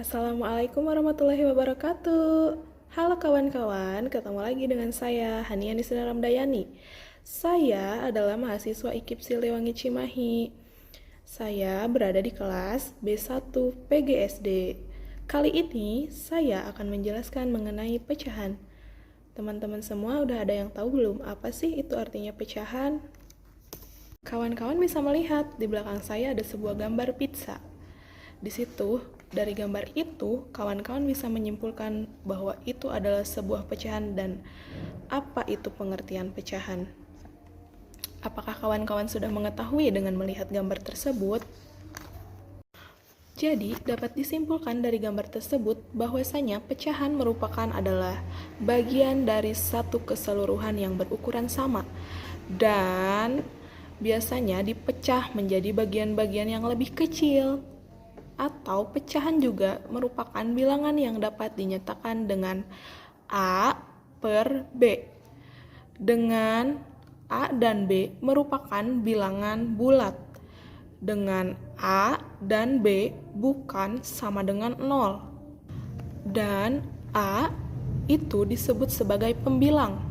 Assalamualaikum warahmatullahi wabarakatuh. Halo kawan-kawan, ketemu lagi dengan saya, Hania Nisda Ramdayani. Saya adalah mahasiswa IKIP Siliwangi Cimahi. Saya berada di kelas B1 PGSD. Kali ini saya akan menjelaskan mengenai pecahan. Teman-teman semua udah ada yang tahu belum apa sih itu artinya pecahan? Kawan-kawan bisa melihat di belakang saya ada sebuah gambar pizza. Di situ, dari gambar itu, kawan-kawan bisa menyimpulkan bahwa itu adalah sebuah pecahan dan apa itu pengertian pecahan. Apakah kawan-kawan sudah mengetahui dengan melihat gambar tersebut? Jadi, dapat disimpulkan dari gambar tersebut bahwasanya pecahan merupakan adalah bagian dari satu keseluruhan yang berukuran sama dan biasanya dipecah menjadi bagian-bagian yang lebih kecil. Atau pecahan juga merupakan bilangan yang dapat dinyatakan dengan A per B. Dengan A dan B merupakan bilangan bulat. Dengan A dan B bukan sama dengan 0. Dan A itu disebut sebagai pembilang,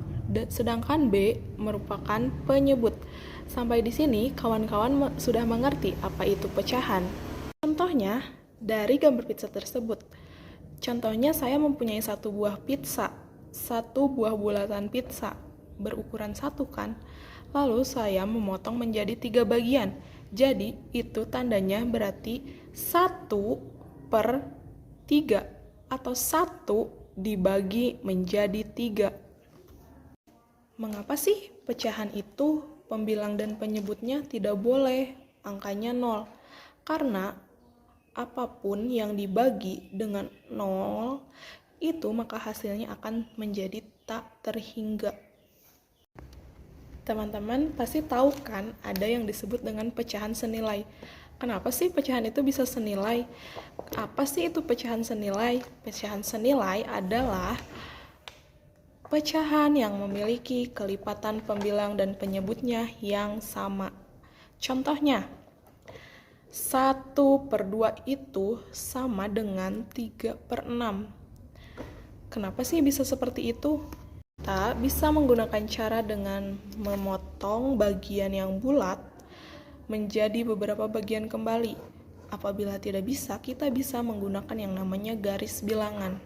sedangkan B merupakan penyebut. Sampai di sini kawan-kawan sudah mengerti apa itu pecahan. Contohnya, dari gambar pizza tersebut. Contohnya saya mempunyai satu buah pizza, satu buah bulatan pizza, berukuran satu kan. Lalu saya memotong menjadi 3 bagian. Jadi itu tandanya berarti 1/3 atau 1 dibagi menjadi 3. Mengapa sih pecahan itu pembilang dan penyebutnya tidak boleh angkanya 0? Karena apapun yang dibagi dengan 0 itu maka hasilnya akan menjadi tak terhingga. Teman-teman pasti tahu kan ada yang disebut dengan pecahan senilai. Kenapa sih pecahan itu bisa senilai? Apa sih itu pecahan senilai? Pecahan senilai adalah pecahan yang memiliki kelipatan pembilang dan penyebutnya yang sama. Contohnya, 1/2 itu sama dengan 3/6. Kenapa sih bisa seperti itu? Kita bisa menggunakan cara dengan memotong bagian yang bulat menjadi beberapa bagian kembali. Apabila tidak bisa, kita bisa menggunakan yang namanya garis bilangan.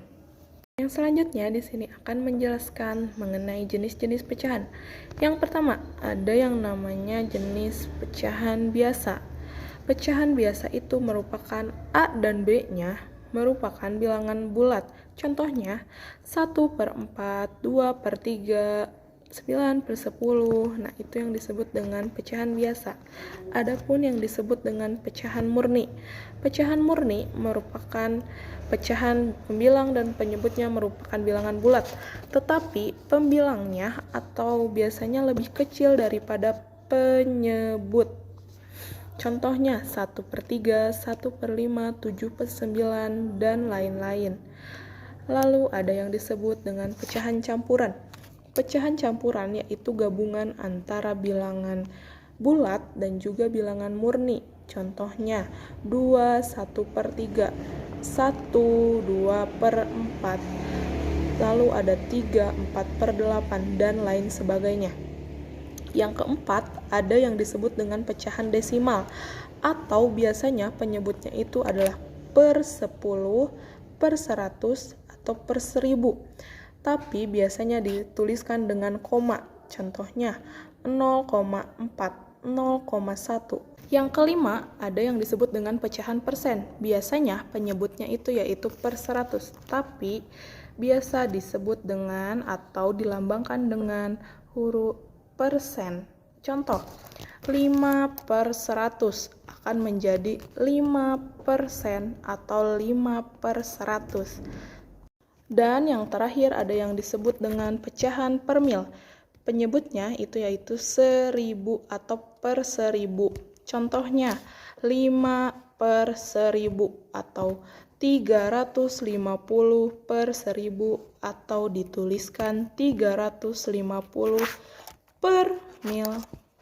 Yang selanjutnya di sini akan menjelaskan mengenai jenis-jenis pecahan. Yang pertama, ada yang namanya jenis pecahan biasa. Pecahan biasa itu merupakan A dan B-nya merupakan bilangan bulat. Contohnya 1/4, 2/3, 9/10. Nah, itu yang disebut dengan pecahan biasa. Adapun yang disebut dengan pecahan murni. Pecahan murni merupakan pecahan pembilang dan penyebutnya merupakan bilangan bulat, tetapi pembilangnya atau biasanya lebih kecil daripada penyebut. Contohnya 1/3, 1/5, 7/9, dan lain-lain. Lalu ada yang disebut dengan pecahan campuran. Pecahan campuran yaitu gabungan antara bilangan bulat dan juga bilangan murni. Contohnya 2, 1/3, 1, 2/4, lalu ada 3, 4/8, dan lain sebagainya. Yang keempat, ada yang disebut dengan pecahan desimal, atau biasanya penyebutnya itu adalah per 10, per 100, atau per 1000. Tapi biasanya dituliskan dengan koma. Contohnya 0,4, 0,1. Yang kelima, ada yang disebut dengan pecahan persen. Biasanya penyebutnya itu yaitu per 100, tapi biasa disebut dengan atau dilambangkan dengan huruf persen. Contoh, 5/100 akan menjadi 5% atau 5/100. Dan yang terakhir ada yang disebut dengan pecahan per mil. Penyebutnya itu yaitu 1000 atau per 1000. Contohnya 5/1000 atau 350/1000 atau dituliskan 350 per mil.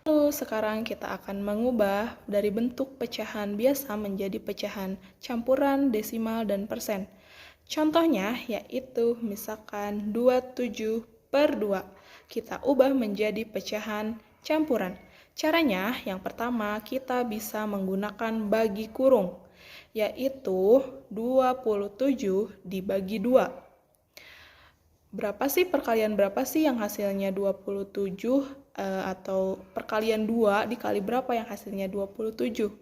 Lalu sekarang kita akan mengubah dari bentuk pecahan biasa menjadi pecahan campuran, desimal, dan persen. Contohnya yaitu misalkan 27/2. Kita ubah menjadi pecahan campuran. Caranya yang pertama kita bisa menggunakan bagi kurung, yaitu 27 dibagi 2. Berapa sih perkalian berapa sih yang hasilnya 27 atau perkalian 2 dikali berapa yang hasilnya 27?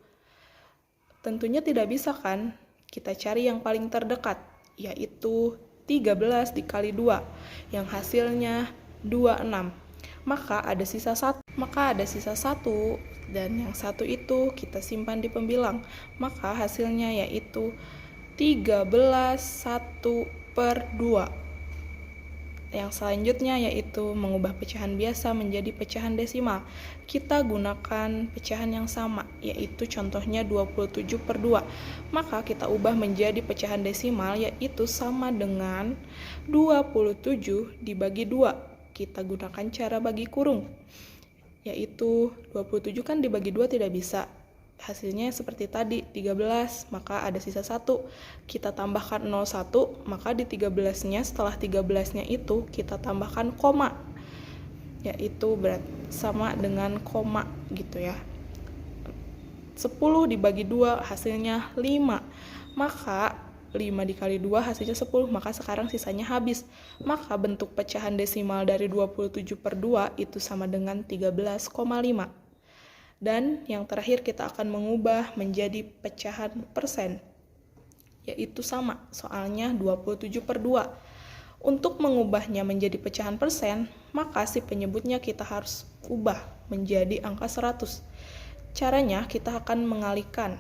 Tentunya tidak bisa kan? Kita cari yang paling terdekat, yaitu 13 dikali 2 yang hasilnya 26. Maka ada sisa 1 dan yang 1 itu kita simpan di pembilang. Maka hasilnya yaitu 13/1/2. Yang selanjutnya yaitu mengubah pecahan biasa menjadi pecahan desimal. Kita gunakan pecahan yang sama, yaitu contohnya 27/2. Maka kita ubah menjadi pecahan desimal, yaitu sama dengan 27 dibagi 2. Kita gunakan cara bagi kurung, yaitu 27 kan dibagi 2 tidak bisa. Hasilnya seperti tadi, 13, maka ada sisa 1. Kita tambahkan 01, maka di 13-nya, setelah 13-nya itu, kita tambahkan koma. Yaitu sama dengan koma gitu ya. 10 dibagi 2 hasilnya 5. Maka 5 dikali 2 hasilnya 10, maka sekarang sisanya habis. Maka bentuk pecahan desimal dari 27/2 itu sama dengan 13,5. Dan yang terakhir kita akan mengubah menjadi pecahan persen, yaitu sama, soalnya 27/2. Untuk mengubahnya menjadi pecahan persen, maka si penyebutnya kita harus ubah menjadi angka 100. Caranya kita akan mengalihkan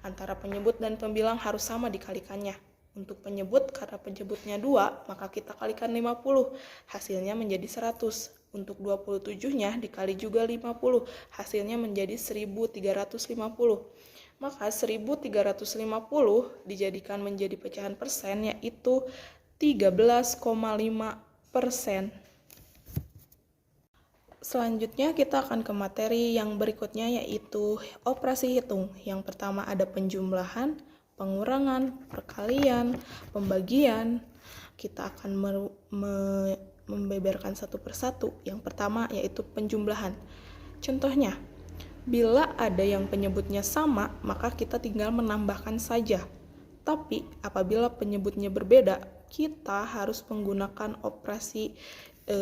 antara penyebut dan pembilang harus sama dikalikannya. Untuk penyebut, karena penyebutnya 2, maka kita kalikan 50, hasilnya menjadi 100. Untuk 27-nya dikali juga 50, hasilnya menjadi 1350. Maka 1350 dijadikan menjadi pecahan persen, yaitu 13,5%. Selanjutnya kita akan ke materi yang berikutnya, yaitu operasi hitung. Yang pertama ada penjumlahan, pengurangan, perkalian, pembagian. Kita akan membeberkan satu persatu. Yang pertama yaitu penjumlahan. Contohnya, bila ada yang penyebutnya sama, maka kita tinggal menambahkan saja. Tapi apabila penyebutnya berbeda, kita harus menggunakan operasi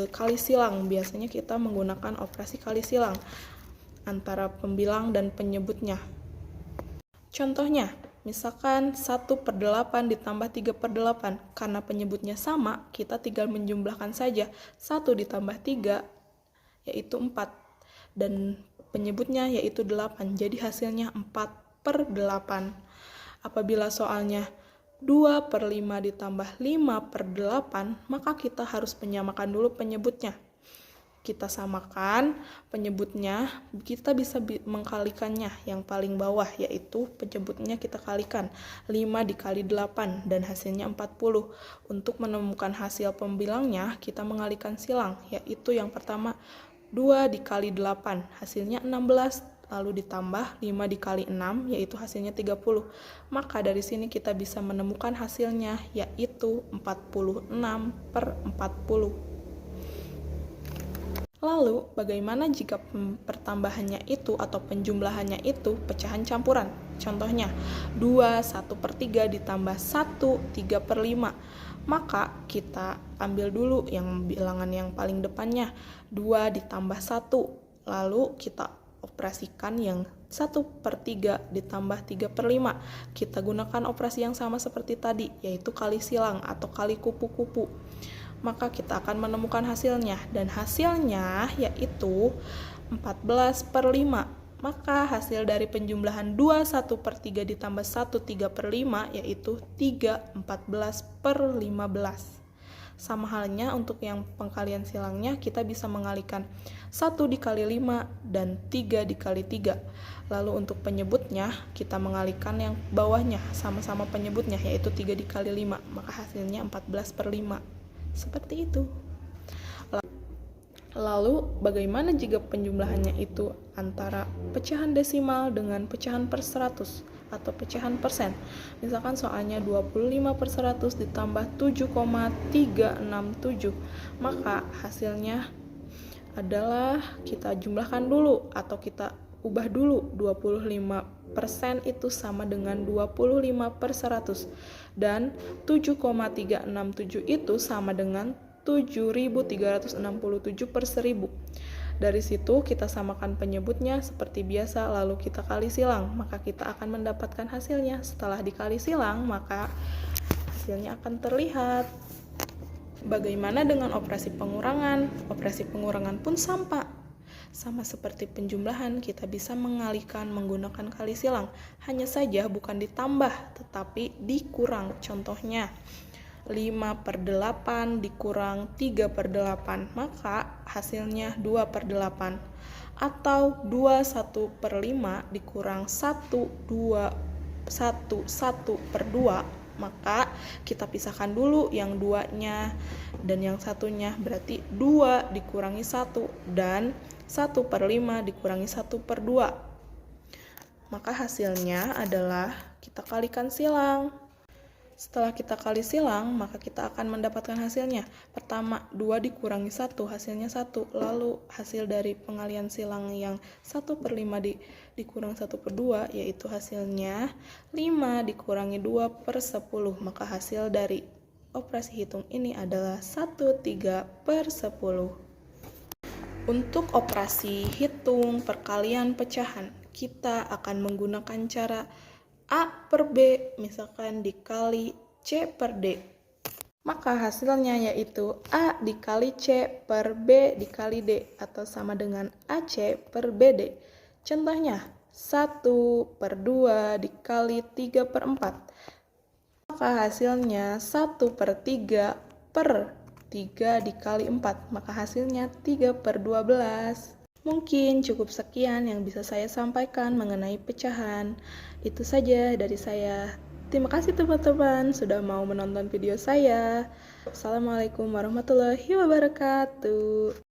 kali silang. Biasanya kita menggunakan operasi kali silang antara pembilang dan penyebutnya. Contohnya, misalkan 1/8 ditambah 3/8. Karena penyebutnya sama, kita tinggal menjumlahkan saja. 1 ditambah 3 yaitu 4. Dan penyebutnya yaitu 8. Jadi hasilnya 4/8. Apabila soalnya 2/5 ditambah 5/8, maka kita harus menyamakan dulu penyebutnya. Kita samakan penyebutnya, kita bisa mengkalikannya yang paling bawah, yaitu penyebutnya kita kalikan 5 dikali 8 dan hasilnya 40. Untuk menemukan hasil pembilangnya, kita mengalihkan silang, yaitu yang pertama 2 dikali 8 hasilnya 16, lalu ditambah 5 dikali 6 yaitu hasilnya 30. Maka dari sini kita bisa menemukan hasilnya, yaitu 46/40. Lalu, bagaimana jika pertambahannya itu atau penjumlahannya itu pecahan campuran? Contohnya, 2 1/3 ditambah 1 3/5. Maka kita ambil dulu yang bilangan yang paling depannya, 2 ditambah 1. Lalu kita operasikan yang 1/3 ditambah 3/5. Kita gunakan operasi yang sama seperti tadi, yaitu kali silang atau kali kupu-kupu. Maka kita akan menemukan hasilnya, dan hasilnya yaitu 14/5. Maka hasil dari penjumlahan 2 1/3 ditambah 1 3/5 yaitu 3 14/15. Sama halnya untuk yang pengkalian silangnya, kita bisa mengalihkan 1 dikali 5 dan 3 dikali 3. Lalu untuk penyebutnya, kita mengalihkan yang bawahnya, sama-sama penyebutnya, yaitu 3 dikali 5. Maka hasilnya 14/5. Seperti itu. Lalu, bagaimana jika penjumlahannya itu antara pecahan desimal dengan pecahan per 100 atau pecahan persen? Misalkan soalnya 25 per 100 ditambah 7,367. Maka hasilnya adalah kita jumlahkan dulu atau kita ubah dulu. 25% itu sama dengan 25 per 100. Dan 7,367 itu sama dengan 7.367 per 1000. Dari situ kita samakan penyebutnya seperti biasa, lalu kita kali silang, maka kita akan mendapatkan hasilnya. Setelah dikali silang, maka hasilnya akan terlihat. Bagaimana dengan operasi pengurangan? Operasi pengurangan pun sama seperti penjumlahan, kita bisa mengalihkan menggunakan kali silang. Hanya saja bukan ditambah, tetapi dikurang. Contohnya, 5 per 8 dikurang 3 per 8, maka hasilnya 2 per 8. Atau 21 per 5 dikurang 1 per 2, maka kita pisahkan dulu yang 2-nya dan yang satunya, berarti 2 dikurangi 1, dan 1 per 5 dikurangi 1 per 2. Maka hasilnya adalah kita kalikan silang. Setelah kita kali silang, maka kita akan mendapatkan hasilnya. Pertama, 2 dikurangi 1, hasilnya 1. Lalu, hasil dari pengalian silang yang 1 per 5 dikurang 1 per 2, yaitu hasilnya 5 dikurangi 2 per 10. Maka hasil dari operasi hitung ini adalah 1/3 per 10. Untuk operasi hitung perkalian pecahan, kita akan menggunakan cara A per B, misalkan dikali C per D. Maka hasilnya yaitu A dikali C per B dikali D, atau sama dengan AC per BD. Contohnya, 1 per 2 dikali 3 per 4. Maka hasilnya 1 per 3 per 3 dikali 4. Maka hasilnya 3 per 12. Mungkin cukup sekian yang bisa saya sampaikan mengenai pecahan. Itu saja dari saya. Terima kasih teman-teman sudah mau menonton video saya. Assalamualaikum warahmatullahi wabarakatuh.